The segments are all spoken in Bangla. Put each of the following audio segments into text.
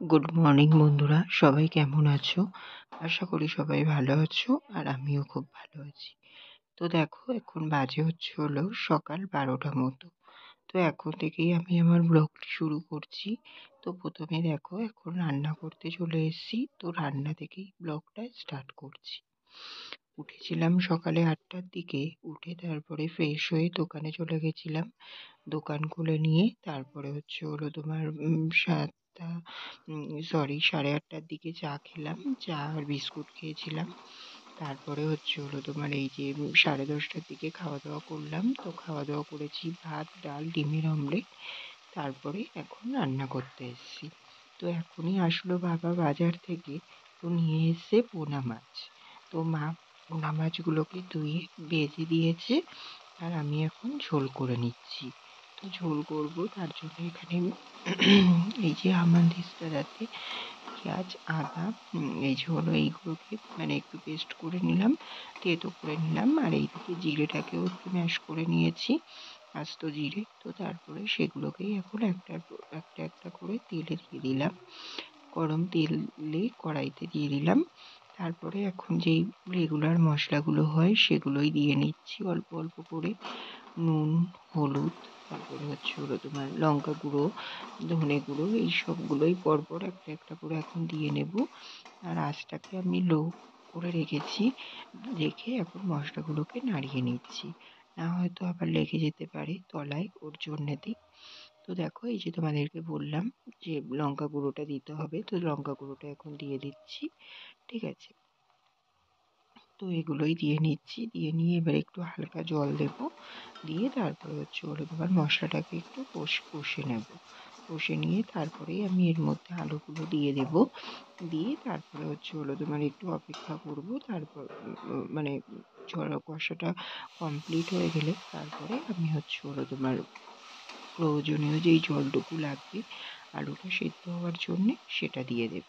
গুড মর্নিং বন্ধুরা, সবাই কেমন আছো? আশা করি সবাই ভালো আছো, আর আমিও খুব ভালো আছি। তো দেখো, এখন বাজে হলো সকাল 12টা মতো। তো এখন থেকেই আমি আমার ব্লগটি শুরু করছি। তো প্রথমে দেখো, এখন রান্না করতে চলে এসেছি, তো রান্না থেকেই ব্লগটা স্টার্ট করছি। উঠেছিলাম সকালে 8টার দিকে। উঠে তারপরে ফ্রেশ হয়ে দোকানে চলে গেছিলাম। দোকান খুলে নিয়ে তারপরে তোমার 7টা, সাড়ে 8টার দিকে চা খেলাম। চা আর বিস্কুট খেয়েছিলাম। তারপরে তোমার এই যে 10:30টার দিকে খাওয়া দাওয়া করলাম। তো খাওয়া দাওয়া করেছি ভাত, ডাল, ডিমের অমলেট। তারপরে এখন রান্না করতে এসেছি। তো এখনই আসলো বাবা বাজার থেকে। তো নিয়ে এসে পোনা মাছ। তো মা পোনা মাছগুলোকে ধুয়ে ভেজে দিয়েছে, আর আমি এখন ঝোল করে নিচ্ছি। তো ঝোল করব, তার জন্য এখানে এই যে হামানদিস্তাতে পেঁয়াজ, আদা, এই যে এইগুলোকে মানে একটু পেস্ট করে নিলাম, তেতো করে নিলাম। আর এইদিকে জিরেটাকেও একটু ম্যাশ করে নিয়েছি, আস্ত জিরে। তো তারপরে সেগুলোকেই এখন একটা একটা একটা করে তেলে দিয়ে দিলাম। গরম তেলে কড়াইতে দিয়ে দিলাম। তারপরে এখন যেই রেগুলার মশলাগুলো হয় সেগুলোই দিয়ে নিচ্ছি অল্প অল্প করে। নুন, হলুদ, তারপরে তোমার লঙ্কা গুঁড়ো, ধনে গুঁড়ো, এই সবগুলোই পরপর একটা একটা করে এখন দিয়ে নেব। আর আঁচটাকে আমি লো করে রেখেছি। রেখে এখন মশলাগুলোকে নাড়িয়ে নিচ্ছি, না হয়তো আবার লেগে যেতে পারে তলায়, ওর জন্যেতেই। তো দেখো, এই যে তোমাদেরকে বললাম যে লঙ্কা গুঁড়োটা দিতে হবে, তো লঙ্কা গুঁড়োটা এখন দিয়ে দিচ্ছি। ঠিক আছে, তো এগুলোই দিয়ে নিচ্ছি। দিয়ে নিয়ে এবার একটু হালকা জল দেব। দিয়ে তারপরে তোমার মশলাটাকে একটু কষে নেব। কষে নিয়ে তারপরেই আমি এর মধ্যে আলুগুলো দিয়ে দেব। দিয়ে তারপরে তোমার একটু অপেক্ষা করব। তারপর মানে কষাটা কমপ্লিট হয়ে গেলে তারপরে আমি তোমার প্রয়োজনীয় যেই জলটুকু লাগবে আলুটা সেদ্ধ হওয়ার জন্যে সেটা দিয়ে দেব।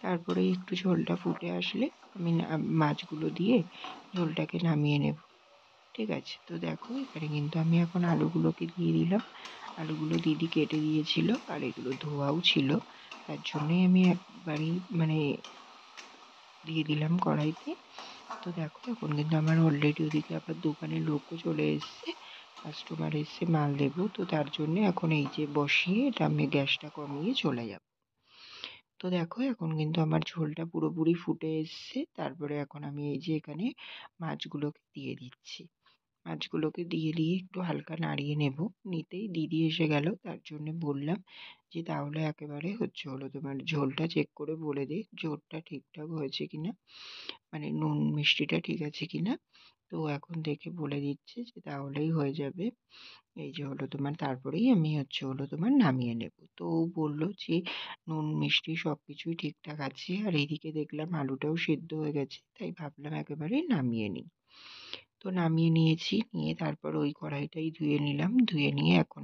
তারপরে একটু ঝোলটা ফুটে আসলে আমি মাছগুলো দিয়ে ঝোলটাকে নামিয়ে নেব। ঠিক আছে, তো দেখো এখানে কিন্তু আমি এখন আলুগুলোকে দিয়ে দিলাম। আলুগুলো দিদি কেটে দিয়েছিল, আর এগুলো ধোয়াও ছিল, তার জন্যই আমি একবারই মানে দিয়ে দিলাম কড়াইতে। তো দেখো, এখন কিন্তু আমার অলরেডি ওদিকে আবার দোকানে লোকও চলে এসছে, কাস্টমার এসে মাল দেবো। তো তার জন্য এখন এই যে বসিয়ে এটা আমি গ্যাসটা কমিয়ে চলে যাব। তো দেখো, এখন কিন্তু আমার ঝোলটা পুরোপুরি ফুটে এসছে। তারপরে এখন আমি এই যে এখানে মাছগুলোকে দিয়ে দিচ্ছি। মাছগুলোকে দিয়ে একটু হালকা নাড়িয়ে নেব। নিতেই দিদি এসে গেল, তার জন্য বললাম যে তাহলে একেবারে তোমার ঝোলটা চেক করে বলে দে ঝোলটা ঠিকঠাক হয়েছে কিনা, মানে নুন মিষ্টিটা ঠিক আছে কিনা। তো এখন দেখে বলে দিচ্ছে যে তাহলেই হয়ে যাবে। এই যে তোমার তারপরেই আমি তোমার নামিয়ে নেব। তো ও বললো যে নুন মিষ্টি সব কিছুই ঠিকঠাক আছে, আর এইদিকে দেখলাম আলুটাও সেদ্ধ হয়ে গেছে, তাই ভাবলাম একেবারে নামিয়ে নিই। তো নামিয়ে নিয়েছি, নিয়ে তারপর ওই কড়াইটাই ধুয়ে নিলাম। ধুয়ে নিয়ে এখন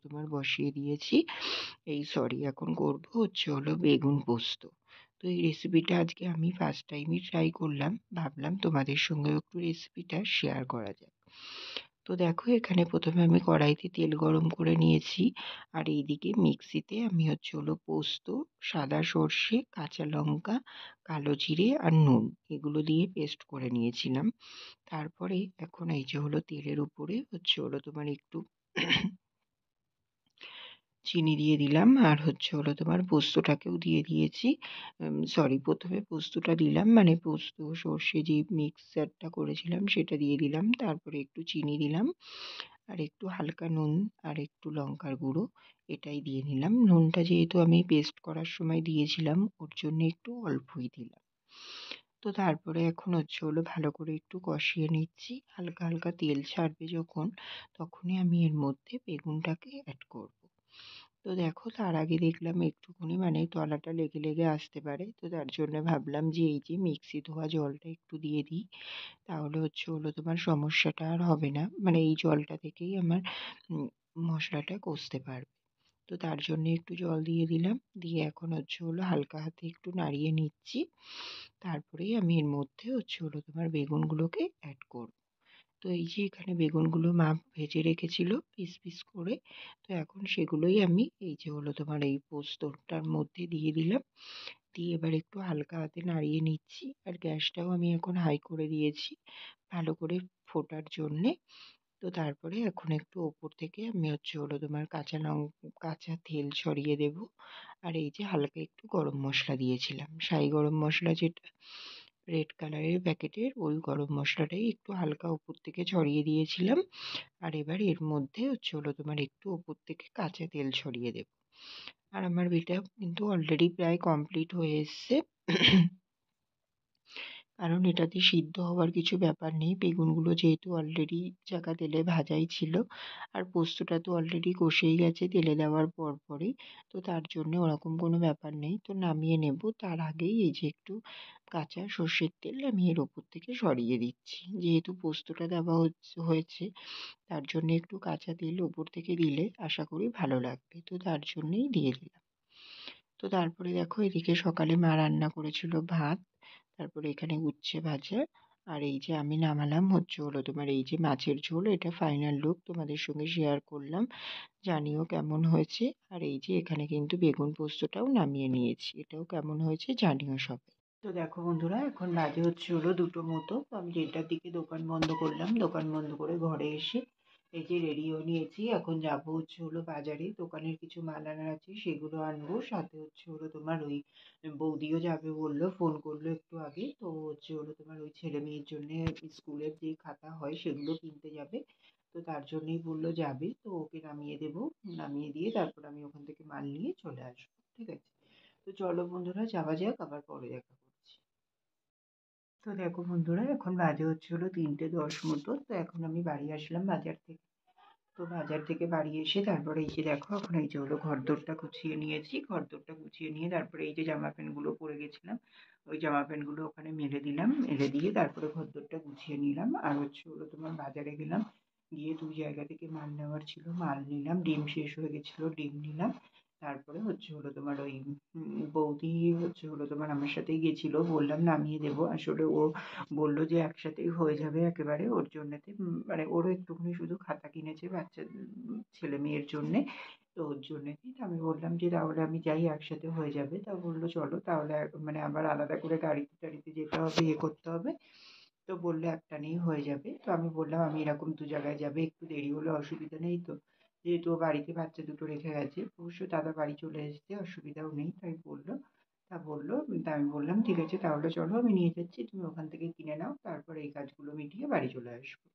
তোমার বসিয়ে দিয়েছি। এখন করবো বেগুন পোস্ত। তো এই রেসিপিটা আজকে আমি ফার্স্ট টাইমই ট্রাই করলাম, ভাবলাম তোমাদের সঙ্গে একটু রেসিপিটা শেয়ার করা যাক। তো দেখো, এখানে প্রথমে আমি কড়াইতে তেল গরম করে নিয়েছি, আর এইদিকে মিক্সিতে আমি পোস্ত, সাদা সর্ষে, কাঁচা লঙ্কা, কালো জিরে আর নুন এগুলো দিয়ে পেস্ট করে নিয়েছিলাম। তারপরে এখন এই যে তেলের উপরে তোমার একটু চিনি দিয়ে দিলাম, আর তোমার পোস্তটাকেও দিয়ে দিয়েছি। প্রথমে পোস্তটা দিলাম, মানে পোস্ত সর্ষে যে মিক্সচারটা করেছিলাম সেটা দিয়ে দিলাম। তারপরে একটু চিনি দিলাম, আর একটু হালকা নুন, আর একটু লঙ্কার গুঁড়ো, এটাই দিয়ে নিলাম। নুনটা যেহেতু আমি পেস্ট করার সময় দিয়েছিলাম, ওর জন্য একটু অল্পই দিলাম। তো তারপরে এখন ভালো করে একটু কষিয়ে নিচ্ছি। হালকা হালকা তেল ছাড়বে যখন, তখনই আমি এর মধ্যে বেগুনটাকে অ্যাড করব। তো দেখো, তার আগে দেখলাম একটুখানি মানে তলাটা লেগে লেগে আসতে পারে, তো তার জন্য ভাবলাম যে এই যে মিক্সি ধোয়া জলটা একটু দিয়ে দিই, তাহলে তোমার সমস্যাটা আর হবে না, মানে এই জলটা থেকেই আমার মশলাটা কষতে পারবে। তো তার জন্য একটু জল দিয়ে দিলাম। দিয়ে এখন হালকা হাতে একটু নাড়িয়ে নিচ্ছি। তারপরেই আমি এর মধ্যে তোমার বেগুনগুলোকে অ্যাড করব। তো এই যে এখানে বেগুনগুলো মা ভেজে রেখেছিল পিস পিস করে, তো এখন সেগুলোই আমি এই যে হলো তোমার এই পোস্তটার মধ্যে দিয়ে দিলাম। দিয়ে এবার একটু হালকা হাতে নাড়িয়ে নিচ্ছি, আর গ্যাসটাও আমি এখন হাই করে দিয়েছি ভালো করে ফোটার জন্যে। তো তারপরে এখন একটু ওপর থেকে আমি হলো তোমার কাঁচা তেল ছড়িয়ে দেব। আর এই যে হালকা একটু গরম মশলা দিয়েছিলাম, শাহি গরম মশলা যেটা রেড কালারের প্যাকেটের, ওই গরম মশলাটাই একটু হালকা উপর থেকে ছড়িয়ে দিয়েছিলাম। আর এবার এর মধ্যে হলো তোমার একটু উপর থেকে কাঁচা তেল ছড়িয়ে দেব। আর আমার এটা কিন্তু অলরেডি প্রায় কমপ্লিট হয়ে এসছে। কারণ এটাতে সিদ্ধ হওয়ার কিছু ব্যাপার নেই, বেগুনগুলো যেহেতু অলরেডি চাকা তেলে ভাজাই ছিল, আর পোস্তটা তো অলরেডি কষেই গেছে তেলে দেওয়ার পরপরই, তো তার জন্য ওরকম কোনো ব্যাপার নেই। তো নামিয়ে নেব তার আগেই এই যে একটু কাঁচা সর্ষের তেল আমি এর ওপর থেকে সরিয়ে দিচ্ছি, যেহেতু পোস্তটা দেওয়া হয়েছে, তার জন্য একটু কাঁচা তেল ওপর থেকে দিলে আশা করি ভালো লাগবে, তো তার জন্যই দিয়ে দিলাম। তো তারপরে দেখো এদিকে সকালে মা রান্না করেছিল ভাত, তারপরে এখানে উচ্ছে ভাজা, আর এই যে আমি নামালাম হলো তোমার এই যে মাছের ঝোল। এটা ফাইনাল লুক তোমাদের সঙ্গে শেয়ার করলাম, জানিও কেমন হয়েছে। আর এই যে এখানে কিন্তু বেগুন পোস্তটাও নামিয়ে নিয়েছি, এটাও কেমন হয়েছে জানিও সবাই। তো দেখো বন্ধুরা, এখন বাজে হলো 2টো মতো, তো আমি 1টার দিকে দোকান বন্ধ করলাম, দোকান বন্ধ করে ঘরে এসে এই যে রেডি হয়ে নিয়েছি। এখন যাবো হলো বাজারে, দোকানের কিছু মাল আনার আছে সেগুলো আনবো, সাথে হলো তোমার ওই বৌদিও যাবে বললো, ফোন করলো একটু আগে। তো হলো তোমার ওই ছেলে মেয়ের জন্য স্কুলের যে খাতা হয় সেগুলো কিনতে যাবে, তো তার জন্যই বললো যাবে, তো ওকে নামিয়ে দেবো, নামিয়ে দিয়ে তারপর আমি ওখান থেকে মাল নিয়ে চলে আসবো। ঠিক আছে, তো চলো বন্ধুরা যাওয়া যাক, আবার পরে দেখা করছি। তো দেখো বন্ধুরা, এখন বাজে হলো 3টে 10 মতো, তো এখন আমি বাড়ি আসলাম বাজার থেকে। তো বাজার থেকে বাড়ি এসে তারপরে এই যে দেখো এখন এই যে হলো ঘরদোরটা গুছিয়ে নিয়েছি, ঘরদোরটা গুছিয়ে নিয়ে তারপরে এই যে জামা প্যান্টগুলো পরে গেছিলাম, ওই জামা প্যান্টগুলো ওখানে মেলে দিলাম, মেলে দিয়ে তারপরে ঘরদোরটা গুছিয়ে নিলাম। আর হলো তোমার বাজারে গেলাম, গিয়ে 2 জায়গা থেকে মাল নেওয়ার ছিল, মাল নিলাম, ডিম শেষ হয়ে গেছিলো ডিম নিলাম। তারপরে হলো তোমার ওই বৌদি হলো তোমার আমার সাথেই গেছিলো, বললাম নামিয়ে দেবো, আসলে ও বলল যে একসাথেই হয়ে যাবে একেবারে, ওর জন্যেতে মানে ওরও একটুখানি শুধু খাতা কিনেছে বাচ্চা ছেলে মেয়ের জন্যে, তো ওর জন্যেতেই। তো আমি বললাম যে তাহলে আমি যাই, একসাথে হয়ে যাবে। তা বললো চলো তাহলে, মানে আবার আলাদা করে গাড়িতে টাড়িতে যেতে হবে, ইয়ে করতে হবে, তো বললো একটা নিয়েই হয়ে যাবে। তো আমি বললাম আমি এরকম 2 জায়গায় যাবে, একটু দেরি হলে অসুবিধা নেই তো, যেহেতু ও বাড়িতে বাচ্চা দুটো রেখে গেছে, অবশ্য দাদা বাড়ি চলে এসেছে, অসুবিধাও নেই, তাই বললো। তা বললো, তা আমি বললাম ঠিক আছে তাহলে চলো আমি নিয়ে যাচ্ছি, তুমি ওখান থেকে কিনে নাও, তারপরে এই কাজগুলো মিটিয়ে বাড়ি চলে আসবো।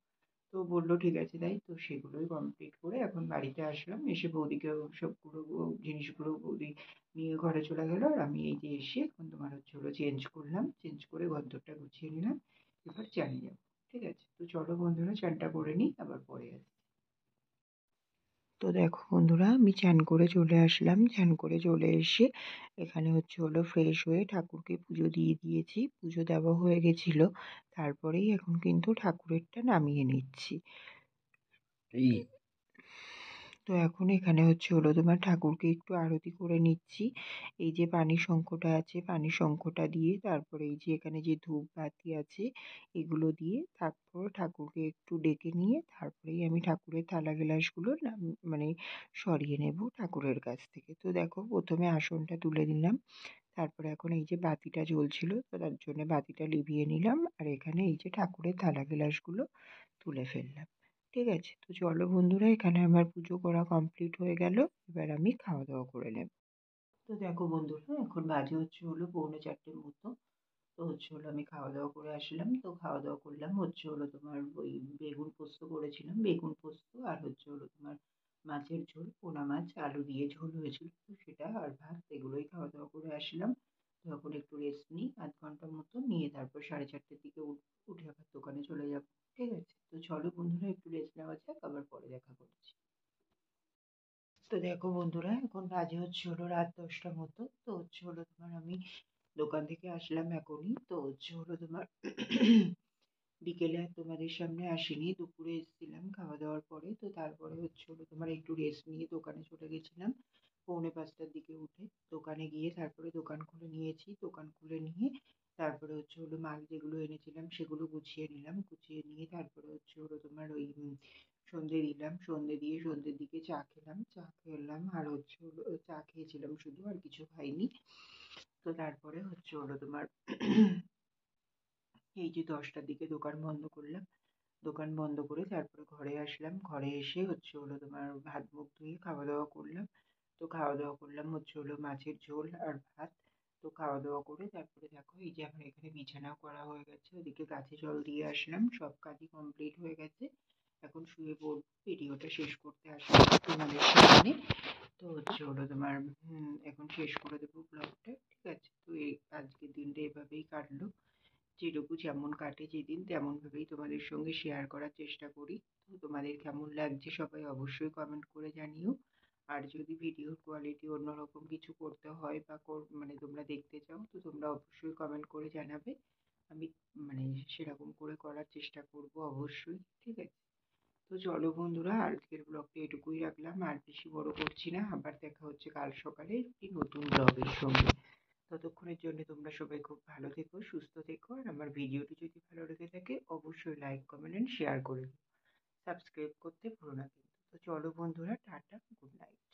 তো বললো ঠিক আছে তাই, তো সেগুলোই কমপ্লিট করে এখন বাড়িতে আসলাম, এসে বৌদিকে সবগুলো জিনিসগুলো বৌদি নিয়ে ঘরে চলে গেলো, আর আমি এই যে এসে এখন তোমার হলো চেঞ্জ করলাম, চেঞ্জ করে ঘরদোরটা গুছিয়ে নিলাম, এবার চানে যাবো। ঠিক আছে, তো চলো বন্ধুরা চানটা করে নিই, আবার পরে আসি। তো দেখো বন্ধুরা, আমি চান করে চলে আসলাম, চান করে চলে এসে এখানে হলো ফ্রেশ হয়ে ঠাকুরকে পুজো দিয়ে দিয়েছি, পুজো দেওয়া হয়ে গেছিলো, তারপরেই এখন কিন্তু ঠাকুরেরটা নামিয়ে নিচ্ছি। তো এখন এখানে হলো তোমার ঠাকুরকে একটু আরতি করে নিচ্ছি, এই যে পানি শঙ্খটা আছে, পানি শঙ্খটা দিয়ে তারপরে এই যে এখানে যে ধূপ বাতি আছে এগুলো দিয়ে তারপর ঠাকুরকে একটু ডেকে নিয়ে তারপরেই আমি ঠাকুরের থালা গ্লাসগুলো মানে সরিয়ে নেব ঠাকুরের কাছ থেকে। তো দেখো প্রথমে আসনটা তুলে নিলাম, তারপরে এখন এই যে বাতিটা জ্বলছিল, তো তার জন্য বাতিটা লিভিয়ে নিলাম, আর এখানে এই যে ঠাকুরের থালা গ্লাসগুলো তুলে ফেললাম। ঠিক আছে, তো চলো বন্ধুরা, এখানে আমার পুজো করা কমপ্লিট হয়ে গেল, এবার আমি খাওয়া দাওয়া করে নেব। তো দেখো বন্ধুরা, এখন বাজে হলো 3:45 মতো, তো হলো আমি খাওয়া দাওয়া করে আসলাম, তো খাওয়া দাওয়া করলাম হলো তোমার ওই বেগুন পোস্ত করেছিলাম, বেগুন পোস্ত, আর হলো তোমার মাছের ঝোল, পোনা মাছ আলু দিয়ে ঝোল হয়েছিল, তো সেটা আর ভাত, এগুলোই খাওয়া দাওয়া করে আসলাম। তো এখন একটু রেস্ট নিই 0.5 ঘন্টা মতো, নিয়ে তারপর 4:30টার দিকে উঠে আবার দোকানে চলে যাব। ঠিক আছে, তো চলো বন্ধুরা একটু রেস্ট নেওয়া যাক, আবার পরে দেখা করছি। তো দেখো বন্ধুরা, এখন বাজে হলো রাত 10টা মতো, তো হলো তোমার আমি দোকান থেকে আসলাম এখনই, তো হলো তোমার বিকেলে আর তোমাদের সামনে আসিনি, দুপুরে এসেছিলাম খাওয়া দাওয়ার পরে, তো তারপরে হলো তোমার একটু রেস্ট নিয়ে দোকানে চলে গেছিলাম 4:45টার দিকে উঠে, দোকানে গিয়ে তারপরে দোকান খুলে নিয়েছি, দোকান খুলে নিয়ে তারপরে হচ্ছে হলো মাল যেগুলো এনেছিলাম সেগুলো গুছিয়ে নিলাম, গুছিয়ে নিয়ে তারপরে হচ্ছে হলো তোমার ওই সন্ধে দিলাম, সন্ধে দিয়ে সন্ধ্যের দিকে চা খেলাম, চা খেলাম আর হচ্ছে হলো চা খেয়েছিলাম শুধু, আর কিছু খাইনি। তো তারপরে হচ্ছে হলো তোমার এই যে 10টার দিকে দোকান বন্ধ করলাম, দোকান বন্ধ করে তারপরে ঘরে আসলাম, ঘরে এসে হচ্ছে হলো তোমার হাত মুখ ধুয়ে খাওয়া দাওয়া করলাম। তো খাওয়া দাওয়া করলাম হচ্ছে হলো মাছের ঝোল আর ভাত। তো খাওয়া দাওয়া করে তারপরে দেখো এই যে আমার এখানে বিছানাও করা হয়ে গেছে, ওদিকে গাছে জল দিয়ে আসলাম, সব কাজই কমপ্লিট হয়ে গেছে। এখন শুয়ে পড়বো, ভিডিওটা শেষ করতে আসলাম তোমাদের সামনে। তো হচ্ছে হলো তোমার এখন শেষ করে দেবো ব্লগটা, ঠিক আছে? তো এই আজকের দিনটা এভাবেই কাটলো, যেটুকু যেমন কাটে যেদিন তেমন ভাবেই তোমাদের সঙ্গে শেয়ার করার চেষ্টা করি। তো তোমাদের কেমন লাগছে সবাই অবশ্যই কমেন্ট করে জানিও। আর যদি ভিডিওর কোয়ালিটি অন্যরকম কিছু করতে হয় বা মানে তোমরা দেখতে চাও, তো তোমরা অবশ্যই কমেন্ট করে জানাবে। আমি মানে সেরকম করে করার চেষ্টা করব অবশ্যই, ঠিক আছে? তো চলো বন্ধুরা, আজকের ব্লগটা এটুকুই রাখলাম, আর বেশি বড় করছি না। আবার দেখা হচ্ছে কাল সকালে একটি নতুন ব্লগের সঙ্গে। ততক্ষণের জন্য তোমরা সবাই খুব ভালো থেকো, সুস্থ থেকো, আর আমার ভিডিওটি যদি ভালো লেগে থাকে অবশ্যই লাইক, কমেন্ট এন্ড শেয়ার করে দিও। সাবস্ক্রাইব করতে ভুলো না কিন্তু। তো চলো বন্ধুরা, টাটা, গুড নাইট।